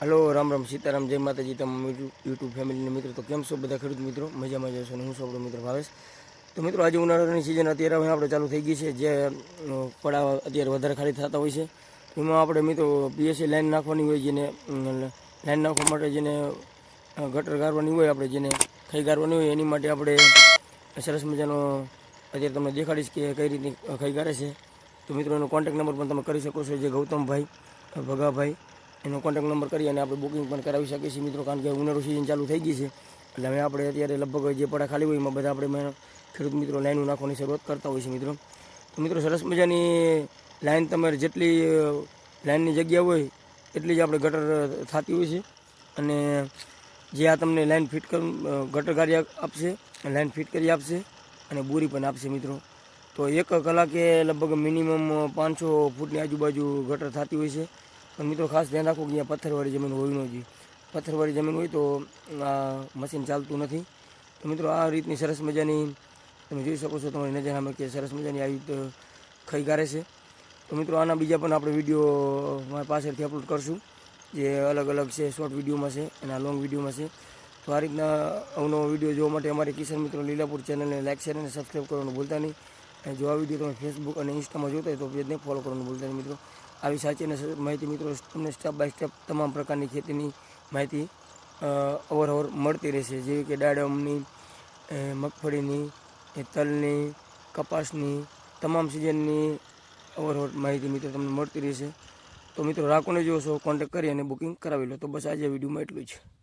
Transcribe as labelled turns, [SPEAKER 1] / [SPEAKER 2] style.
[SPEAKER 1] Hello Ram Ram Sitaram જય માતાજી તમામ યુટ્યુબ ફેમિલીના મિત્રો તો કેમ છો બધા ખેડૂત મિત્રો મજામાં જશો અને હું છું આપણો મિત્ર ભાવેશ તો મિત્રો આજે ઉનાળાની સિઝન અત્યારે આપણે ચાલુ થઈ ગઈ છે જે પડાવા અત્યારે વધારે ખાલી થતા હોય છે એમાં આપણે મિત્રો પીએસસી લાઈન નાખવાની હોય જેને લાઈન નાખવા માટે જેને ગટર ગારવાની હોય આપણે જેને ખઈ ગારવાની હોય એની માટે આપણે સરસ મજાનો અત્યારે તમને દેખાડીશ કે કઈ રીતની ખઈ ગારે છે તો મિત્રો એનો કોન્ટેક્ટ નંબર પણ તમે કરી શકો છો જે ગૌતમભાઈ ભગાભાઈ એનો કોન્ટેક્ટ નંબર કરી અને આપણે બુકિંગ પણ કરાવી શકીએ છીએ મિત્રો કારણ કે ઉનાળુ સિઝન ચાલુ થઈ ગઈ છે એટલે હવે આપણે અત્યારે લગભગ જે પડા ખાલી હોય એમાં બધા આપણે ખેડૂત મિત્રો લાઈનો નાખવાની શરૂઆત કરતા હોય છે મિત્રો તો મિત્રો સરસ મજાની લાઈન તમારે જેટલી લાઈનની જગ્યા હોય એટલી જ આપણે ગટર થતી હોય છે અને જે આ તમને લાઈન ફિટ કર ગટર ગાડી આપશે લાઈન ફિટ કરી આપશે અને બોરી પણ આપશે મિત્રો તો એક કલાકે લગભગ મિનિમમ 500 ફૂટની આજુબાજુ ગટર થતી હોય છે પણ મિત્રો ખાસ ધ્યાન રાખો કે અહીંયા પથ્થરવાળી જમીન હોય ન જોઈએ પથ્થરવાળી જમીન હોય તો આ મશીન ચાલતું નથી તો મિત્રો આ રીતની સરસ મજાની તમે જોઈ શકો છો તમારી નજર સામે કે સરસ મજાની આવી રીતે ખઈ ગારે છે તો મિત્રો આના બીજા પણ આપણે વિડીયો મારી પાસેથી અપલોડ કરશું જે અલગ અલગ છે શોર્ટ વિડીયોમાં છે અને આ લોંગ વિડીયોમાં છે તો આ રીતના અવનવો વિડીયો જોવા માટે અમારી કિસાન મિત્રો લીલાપુર ચેનલને લાઈક શેર અને સબસ્ક્રાઈબ કરવાનું ભૂલતા નહીં અને જો આ વિડીયો તમે ફેસબુક અને ઇન્સ્ટામાં જોતા હોય તો પેજને ફોલો કરવાનું ભૂલતા નહીં મિત્રો આવી સાચી અને માહિતી મિત્રો તમને સ્ટેપ બાય સ્ટેપ તમામ પ્રકારની ખેતીની માહિતી અવરઅવર મળતી રહેશે જેવી કે દાડમની મગફળીની તલની કપાસની તમામ સિઝનની અવરઅવર માહિતી મિત્રો તમને મળતી રહેશે તો મિત્રો રાખોને જો છો કોન્ટેક્ટ કરી અને બુકિંગ કરાવી લો તો બસ આજે વિડીયોમાં એટલું જ.